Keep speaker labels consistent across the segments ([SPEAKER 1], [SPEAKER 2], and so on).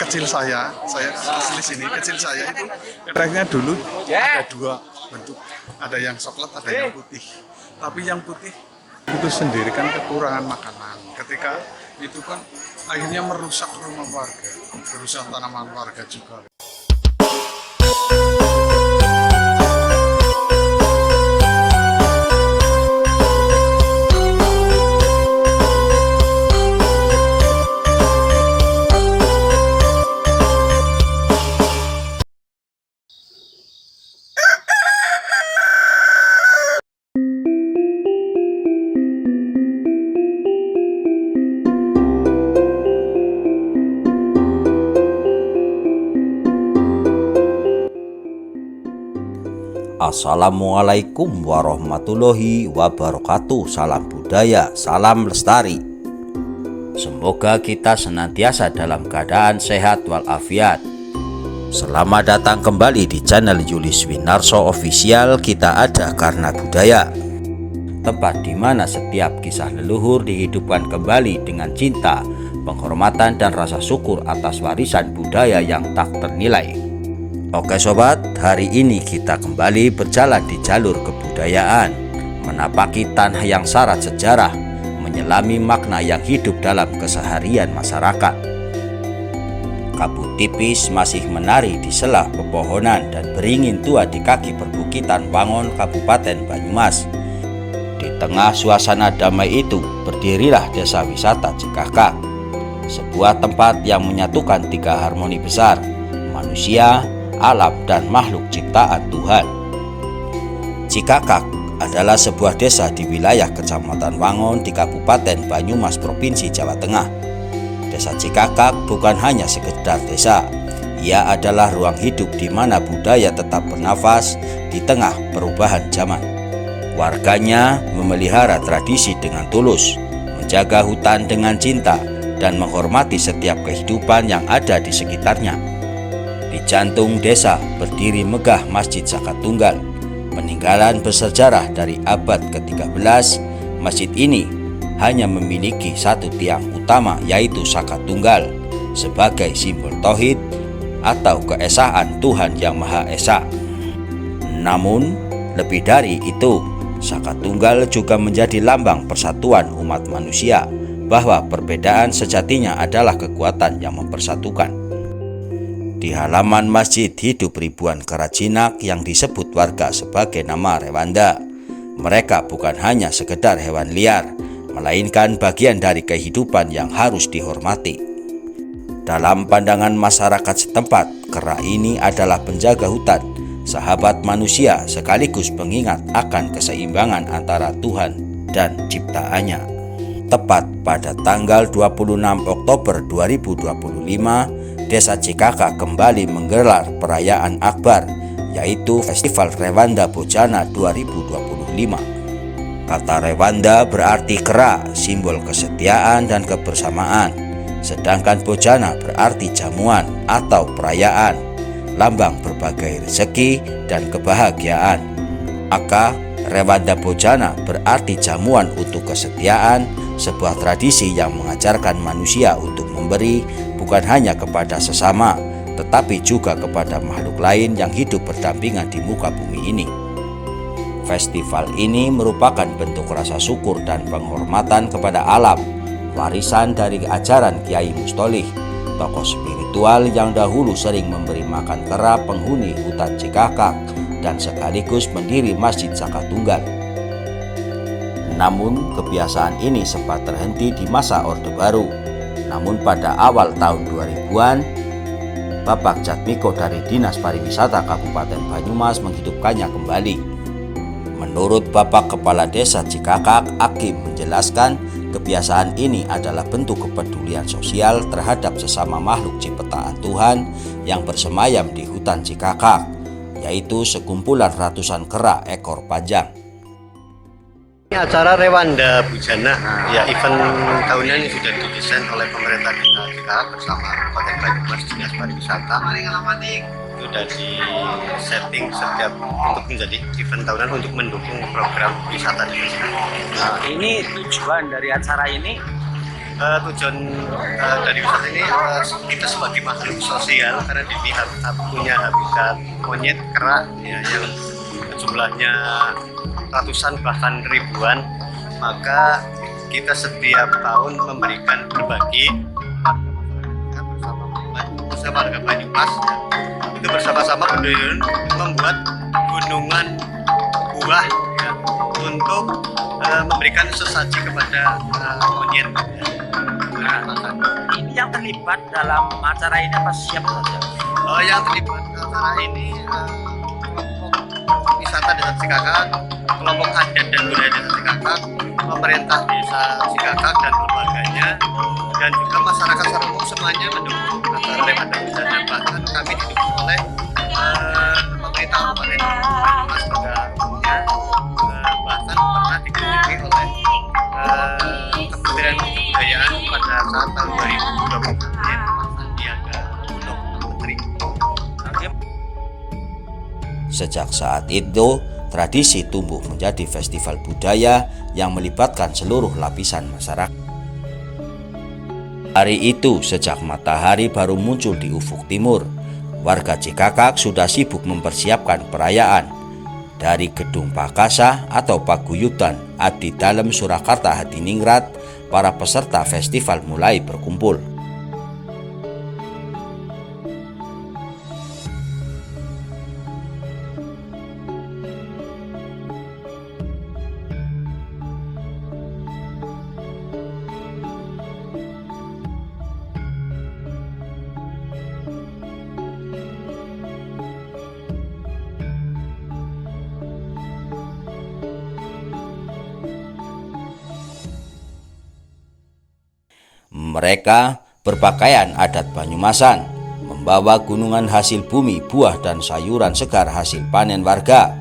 [SPEAKER 1] kecil saya asli sini, kecil saya itu kereknya dulu ada dua bentuk, ada yang coklat, ada yang putih. Tapi yang putih itu sendiri kan kekurangan makanan. Ketika itu kan akhirnya merusak rumah warga, merusak tanaman warga juga.
[SPEAKER 2] Assalamualaikum warahmatullahi wabarakatuh. Salam budaya, salam lestari. Semoga kita senantiasa dalam keadaan sehat walafiat. Selamat datang kembali di channel Julius Winarso Official. Kita ada karena budaya, tempat di mana setiap kisah leluhur dihidupkan kembali dengan cinta, penghormatan dan rasa syukur atas warisan budaya yang tak ternilai. Oke sobat, hari ini kita kembali berjalan di jalur kebudayaan, menapaki tanah yang syarat sejarah, menyelami makna yang hidup dalam keseharian masyarakat. Kabut tipis masih menari di sela pepohonan dan beringin tua di kaki perbukitan Wangon, Kabupaten Banyumas. Di tengah suasana damai itu berdirilah Desa Wisata Cikakak, sebuah tempat yang menyatukan tiga harmoni besar: manusia, alam, dan makhluk ciptaan Tuhan. Cikakak adalah sebuah desa di wilayah Kecamatan Wangon di Kabupaten Banyumas, Provinsi Jawa Tengah. Desa Cikakak bukan hanya sekedar desa, ia adalah ruang hidup di mana budaya tetap bernafas di tengah perubahan zaman. Warganya memelihara tradisi dengan tulus, menjaga hutan dengan cinta, dan menghormati setiap kehidupan yang ada di sekitarnya. Di jantung desa berdiri megah Masjid Saka Tunggal, peninggalan bersejarah dari abad ke-13. Masjid ini hanya memiliki satu tiang utama, yaitu Saka Tunggal, sebagai simbol tauhid atau keesaan Tuhan Yang Maha Esa. Namun, lebih dari itu, Saka Tunggal juga menjadi lambang persatuan umat manusia, bahwa perbedaan sejatinya adalah kekuatan yang mempersatukan. Di halaman masjid hidup ribuan kera jinak yang disebut warga sebagai nama rewanda. Mereka bukan hanya sekedar hewan liar, melainkan bagian dari kehidupan yang harus dihormati. Dalam pandangan masyarakat setempat, kera ini adalah penjaga hutan, sahabat manusia, sekaligus pengingat akan keseimbangan antara Tuhan dan ciptaannya. Tepat pada tanggal 26 Oktober 2025, Desa Cikakak kembali menggelar perayaan akbar, yaitu Festival Rewanda Bojana 2025. Kata Rewanda berarti kera, simbol kesetiaan dan kebersamaan. Sedangkan Bojana berarti jamuan atau perayaan, lambang berbagai rezeki dan kebahagiaan. Maka Rewanda Bojana berarti jamuan untuk kesetiaan, sebuah tradisi yang mengajarkan manusia untuk memberi bukan hanya kepada sesama, tetapi juga kepada makhluk lain yang hidup berdampingan di muka bumi ini. Festival ini merupakan bentuk rasa syukur dan penghormatan kepada alam, warisan dari ajaran Kiai Mustolih, tokoh spiritual yang dahulu sering memberi makan kera penghuni hutan Cikakak dan sekaligus mendiri Masjid Saka Tunggal. Namun kebiasaan ini sempat terhenti di masa Orde Baru. Namun pada awal tahun 2000-an, Bapak Jatmiko dari Dinas Pariwisata Kabupaten Banyumas menghidupkannya kembali. Menurut Bapak Kepala Desa Cikakak, Akim, menjelaskan kebiasaan ini adalah bentuk kepedulian sosial terhadap sesama makhluk ciptaan Tuhan yang bersemayam di hutan Cikakak, yaitu sekumpulan ratusan kera ekor panjang.
[SPEAKER 3] Acara Rewanda Bojana, ya event tahunan ini sudah didesain oleh pemerintah Desa Cikakak bersama Kabupaten Banyumas Dinas Pariwisata. Sudah di setting setiap untuk menjadi event tahunan untuk mendukung program wisata di Desa Cikakak.
[SPEAKER 4] Nah, ini tujuan dari acara ini
[SPEAKER 3] tujuan dari wisata ini kita sebagai makhluk sosial, karena di punya habitat monyet kera ya, yang jumlahnya ratusan bahkan ribuan, maka kita setiap tahun memberikan berbagi bersama warga Banyumas ya, itu bersama-sama membuat gunungan buah ya, untuk memberikan sesaji kepada monyet ya.
[SPEAKER 2] Ini yang terlibat dalam acara ini apa siapa saja?
[SPEAKER 3] Yang terlibat acara ini kelompok wisata Desa Cikakak, kelompok adat dan budaya Desa Cikakak, pemerintah Desa Cikakak dan lembaganya, dan juga masyarakat secara umum semuanya mendukung acara Remaja Muda, dan bahkan kami didukung oleh pemerintah Kabupaten Banyumas pada umumnya, bahkan pernah dikunjungi oleh Kementerian Kebudayaan pada saat tahun 2020 ya, Pak Sandiaga Uno Menteri.
[SPEAKER 2] Sejak saat itu, tradisi tumbuh menjadi festival budaya yang melibatkan seluruh lapisan masyarakat. Hari itu, sejak matahari baru muncul di ufuk timur, warga Cikakak sudah sibuk mempersiapkan perayaan. Dari Gedung Pakasa atau Paguyuban Abdi Dalem Surakarta Hadiningrat, para peserta festival mulai berkumpul. Mereka berpakaian adat Banyumasan, membawa gunungan hasil bumi, buah dan sayuran segar hasil panen warga.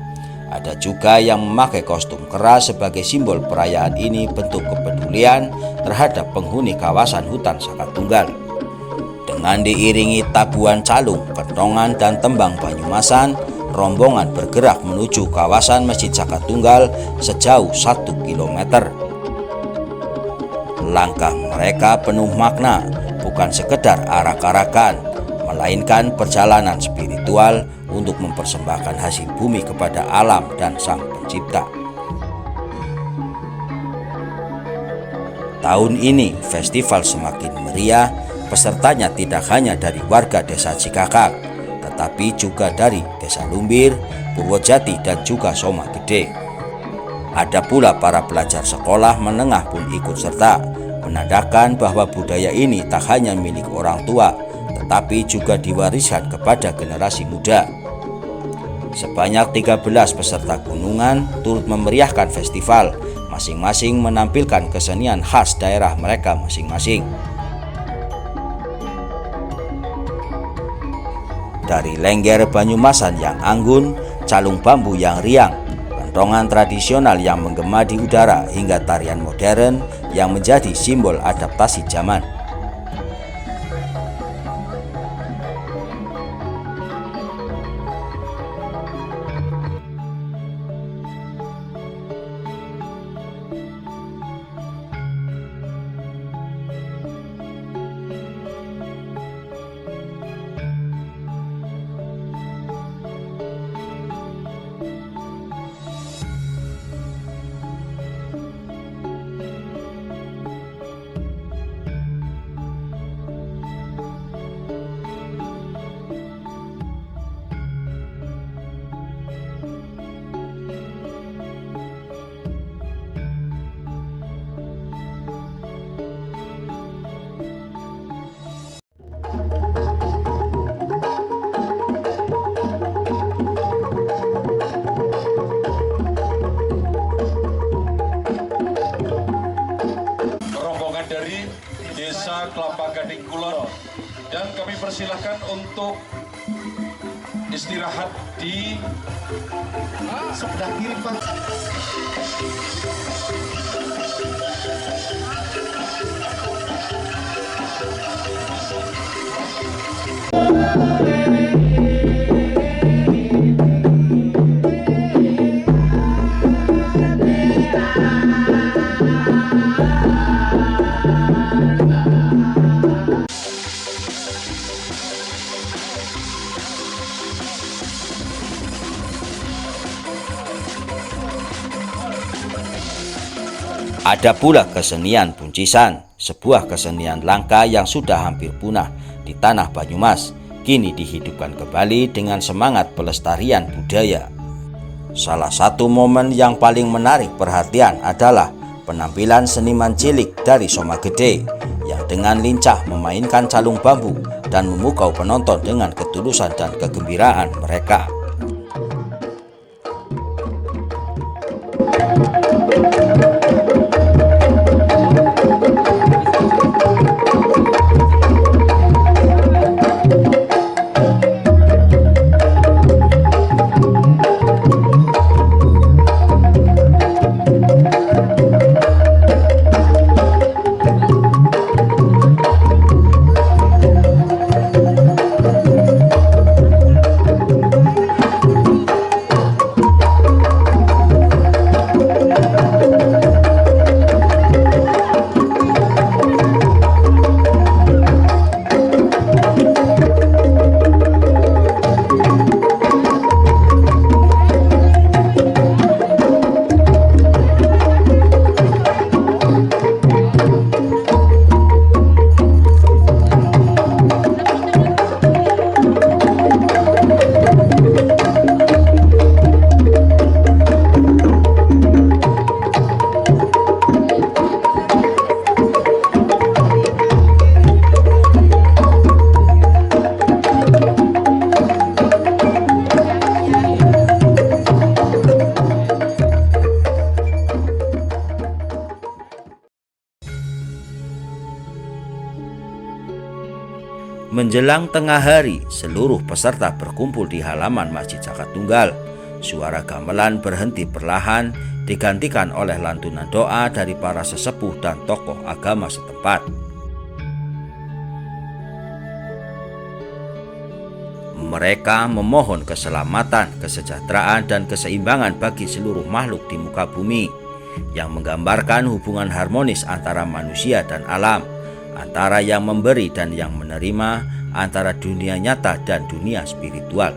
[SPEAKER 2] Ada juga yang memakai kostum kera sebagai simbol perayaan ini, bentuk kepedulian terhadap penghuni kawasan hutan Sakatunggal. Dengan diiringi tabuhan calung, kentongan dan tembang Banyumasan, rombongan bergerak menuju kawasan Masjid Sakatunggal sejauh 1 kilometer. Langkah mereka penuh makna, bukan sekedar arak-arakan, melainkan perjalanan spiritual untuk mempersembahkan hasil bumi kepada alam dan Sang Pencipta. Tahun ini festival semakin meriah, pesertanya tidak hanya dari warga Desa Cikakak, tetapi juga dari Desa Lumbir, Purwojati dan juga Soma Gede. Ada pula para pelajar sekolah menengah pun ikut serta, menandakan bahwa budaya ini tak hanya milik orang tua, tetapi juga diwariskan kepada generasi muda. Sebanyak 13 peserta gunungan turut memeriahkan festival, masing-masing menampilkan kesenian khas daerah mereka masing-masing. Dari lengger Banyumasan yang anggun, calung bambu yang riang, kentongan tradisional yang menggema di udara, hingga tarian modern yang menjadi simbol adaptasi zaman.
[SPEAKER 4] Desa Kelapa Gading Kulon, dan kami persilahkan untuk istirahat di sebelah kiri Pak.
[SPEAKER 2] Ada pula kesenian buncisan, sebuah kesenian langka yang sudah hampir punah di tanah Banyumas, kini dihidupkan kembali dengan semangat pelestarian budaya. Salah satu momen yang paling menarik perhatian adalah penampilan seniman cilik dari Soma Gede yang dengan lincah memainkan calung bambu dan memukau penonton dengan ketulusan dan kegembiraan mereka. Menjelang tengah hari, seluruh peserta berkumpul di halaman Masjid Zakat Tunggal. Suara gamelan berhenti perlahan, digantikan oleh lantunan doa dari para sesepuh dan tokoh agama setempat. Mereka memohon keselamatan, kesejahteraan, dan keseimbangan bagi seluruh makhluk di muka bumi, yang menggambarkan hubungan harmonis antara manusia dan alam, antara yang memberi dan yang menerima, antara dunia nyata dan dunia spiritual.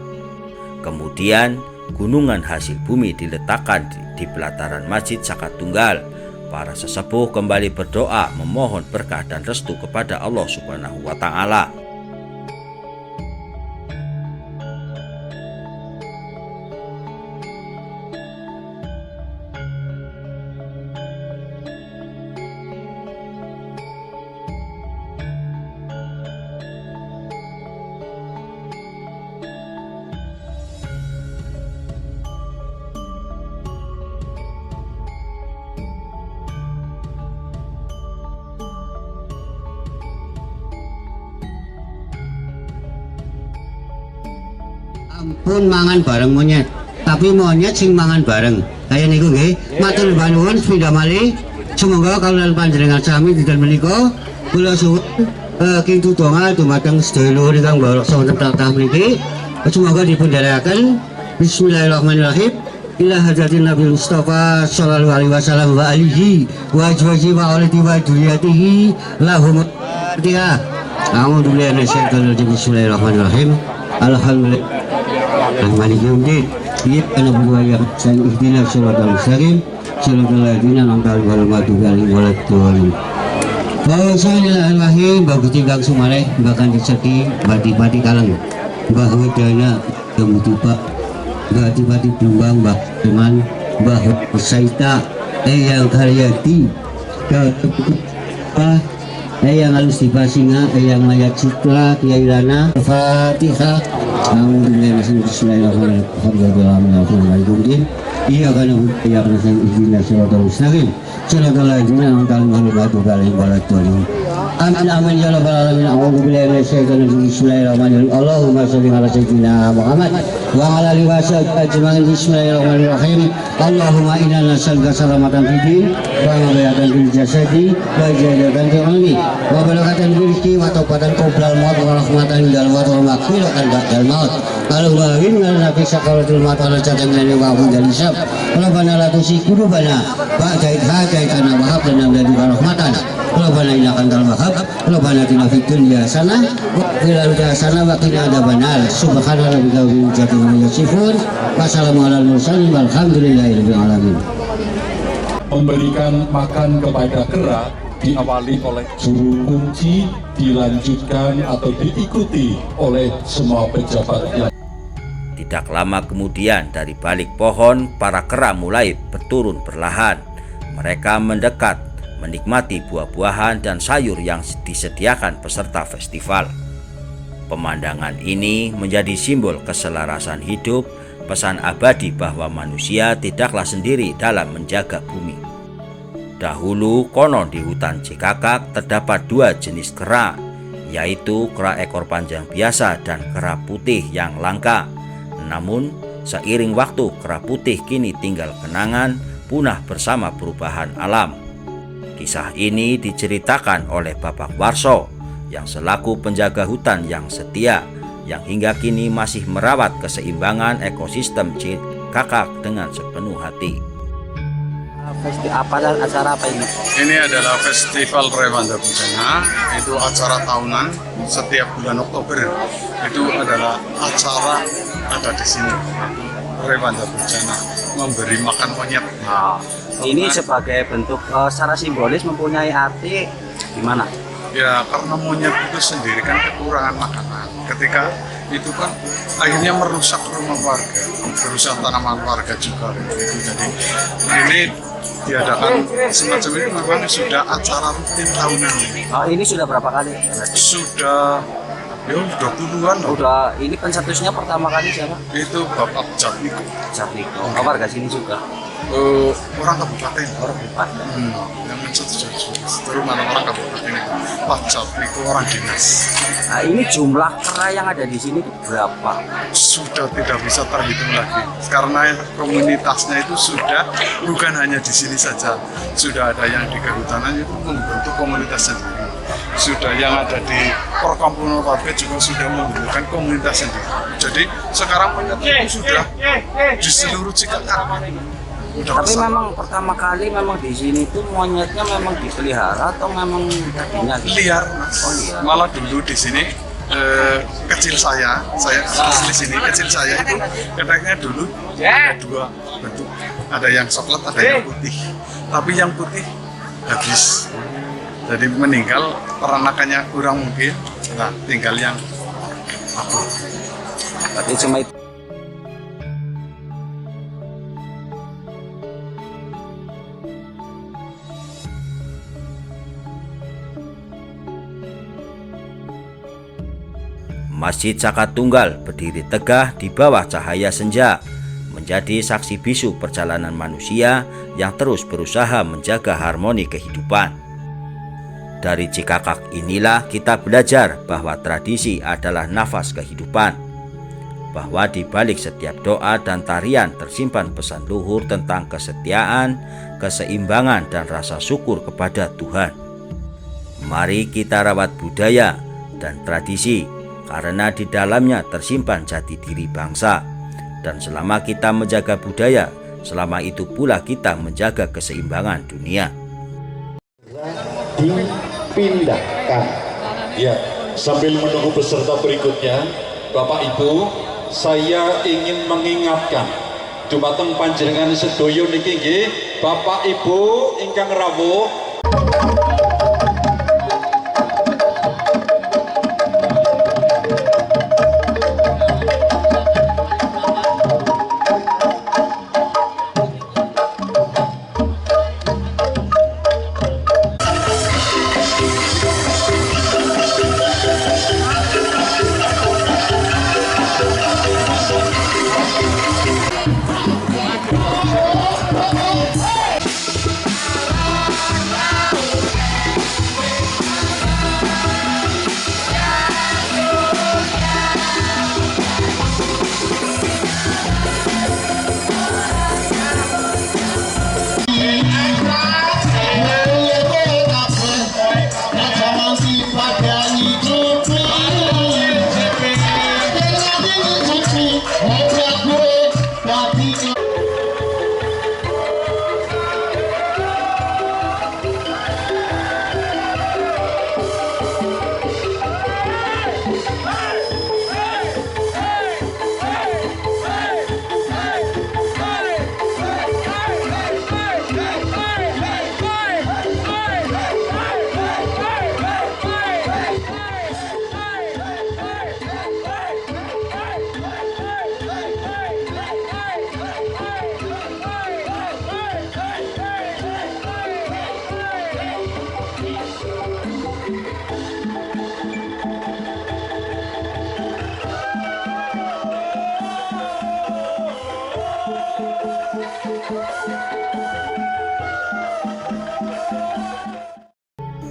[SPEAKER 2] Kemudian gunungan hasil bumi diletakkan di pelataran Masjid Zakat Tunggal. Para sesepuh kembali berdoa memohon berkah dan restu kepada Allah Subhanahu wa Ta'ala.
[SPEAKER 5] Ampun mangan bareng monyet, tapi monyet sing mangan bareng. Kaya niku nggih, matur nuwun sepeda malih. Semoga kawula panjenengan sami dinten menika kula suwun kintu donga dumateng sedaya ingkang barokah wonten takhta mriki. Semoga dipundherekaken. Bismillahirrahmanirrahim. Ila hadratin Nabi Mustafa sallallahu alaihi wasallam wa alihi wa ajwaji wa alati wa duriyatihi lahum Fatihah. A'udzu billahi minasyaitonir rajim. Bismillahirrahmanirrahim. Alhamdulillah. Malik yaumiddin. Iyyaka na'budu wa iyyaka nasta'in. Ihdinas siratal mustaqim. Siratal ladzina an'amta 'alaihim ghairil maghdubi 'alaihim waladdallin. Bismillahirrahmanirrahim. Bagus tinggal sumaleh bahkan diseki bati-bati kaleng. Mbah Wedana kemudian bati-bati Blumbang Mbah Teman Mbah Saita Eyang Karyati Eyang Alus Dipasinga Eyang Mayat Citra Kiai Rana Fatihah. Bismillahirrahmanirrahim. Iya karena iya karena saya izinnya siratal mustaqim siratal ladzina an'amta 'alaihim ghairil waladdallin. Amin amin ya rabbal alamin. A'udzu billahi minasyaitonir rajim. Bismillahirrahmanirrahim. Allahumma shalli ala sayyidina Muhammad wa ala alihi washabbihi ajmain. Bismillahirrahmanirrahim. Allahumma inna nas'aluka salamatan fid din wa maghfiratan fil jasadi wa ijazatan fil ilmi wa barakatan fil rizqi wa taubatan qoblal maut wa rahmatan indal maut wa maghfiratan ba'dal maut. Allahumma inna fi sakaratil maut wa lajatan min wa hudal hisab. Rabbana la tuzigh qulubana ba'da idh hadaytana wa hab lana min ladunka rahmatan. Rabbana innaka antal wahhab. Rabbana atina fid dunya hasanah wa fil akhirati hasanah wa qina adzabannar. Subhana rabbika rabbil izzati amma yasifun. Wassalamu alal mursalin walhamdulillahi rabbil alamin.
[SPEAKER 4] memberikan makan kepada kera diawali oleh juru kunci, dilanjutkan atau diikuti oleh semua pejabat yang.
[SPEAKER 2] Tidak lama kemudian dari balik pohon para kera mulai berturun perlahan. Mereka mendekat, menikmati buah-buahan dan sayur yang disediakan peserta festival. Pemandangan ini menjadi simbol keselarasan hidup, pesan abadi bahwa manusia tidaklah sendiri dalam menjaga bumi. Dahulu konon di hutan Cikakak terdapat dua jenis kera, yaitu kera ekor panjang biasa dan kera putih yang langka. Namun seiring waktu kera putih kini tinggal kenangan, punah bersama perubahan alam. Kisah ini diceritakan oleh Bapak Warso yang selaku penjaga hutan yang setia, yang hingga kini masih merawat keseimbangan ekosistem Cikakak dengan sepenuh hati.
[SPEAKER 6] Acara apa ini?
[SPEAKER 1] Ini adalah Festival Rewanda Bujana, itu acara tahunan setiap bulan Oktober. Itu adalah acara ada di sini, Rewanda Bujana, memberi makan monyet.
[SPEAKER 6] Nah, ini sebagai bentuk secara simbolis mempunyai arti gimana?
[SPEAKER 1] Ya, karena monyet itu sendiri kan kekurangan makanan. Ketika itu kan akhirnya merusak rumah warga, merusak tanaman warga juga. Jadi ini diadakan semacam ini memang sudah acara rutin tahunan.
[SPEAKER 6] Ini sudah berapa kali?
[SPEAKER 1] Sudah, ya udah puluhan loh.
[SPEAKER 6] Udah, ini pencetusnya pertama kali siapa?
[SPEAKER 1] Itu Bapak Jatmiko.
[SPEAKER 6] Jatmiko. Warga sini juga.
[SPEAKER 1] Orang kabupaten.
[SPEAKER 6] Orang kabupaten.
[SPEAKER 1] Yang mencetus terus mana orang kabupaten itu. Pak Jatmiko orang dinas.
[SPEAKER 6] Nah, ini jumlah kera yang ada di sini itu berapa?
[SPEAKER 1] Sudah tidak bisa terhitung lagi karena komunitasnya itu sudah bukan hanya di sini saja, sudah ada yang di kehutanan itu membentuk komunitas sendiri, sudah yang ada di perkampungan warga juga sudah membentukkan komunitas sendiri. Jadi sekarang itu sudah di seluruh Cikakak.
[SPEAKER 6] Tapi memang pertama kali memang di sini tuh monyetnya memang dipelihara atau memang tadinya
[SPEAKER 1] liar, Mas.
[SPEAKER 6] Oh, liar.
[SPEAKER 1] Malah dulu di sini kecil saya asli sini kecil saya itu keteknya dulu ada dua bentuk, ada yang coklat, ada yang putih. Tapi yang putih habis, jadi meninggal, peranakannya kurang mungkin. Nah, tinggal yang aku.
[SPEAKER 6] tapi cuma itu.
[SPEAKER 2] Masjid Saka Tunggal berdiri tegah di bawah cahaya senja, menjadi saksi bisu perjalanan manusia yang terus berusaha menjaga harmoni kehidupan. Dari Cikakak inilah kita belajar bahwa tradisi adalah nafas kehidupan, bahwa di balik setiap doa dan tarian tersimpan pesan luhur tentang kesetiaan, keseimbangan, dan rasa syukur kepada Tuhan. Mari kita rawat budaya dan tradisi, karena di dalamnya tersimpan jati diri bangsa. Dan selama kita menjaga budaya, selama itu pula kita menjaga keseimbangan dunia.
[SPEAKER 4] Dipindahkan. Ya, sambil menunggu peserta berikutnya, Bapak Ibu, saya ingin mengingatkan dumateng panjenengan sedaya niki nggih, Bapak Ibu ingkang rawuh.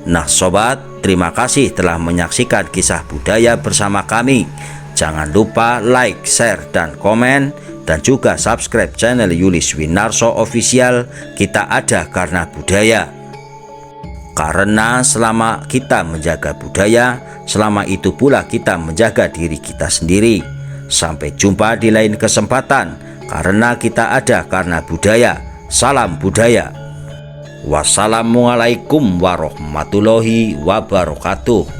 [SPEAKER 2] Nah sobat, terima kasih telah menyaksikan kisah budaya bersama kami. Jangan lupa like, share, dan komen, dan juga subscribe channel Yulis Winarso Official. Kita ada karena budaya. Karena selama kita menjaga budaya, selama itu pula kita menjaga diri kita sendiri. Sampai jumpa di lain kesempatan, karena kita ada karena budaya. Salam budaya. Wassalamualaikum warahmatullahi wabarakatuh.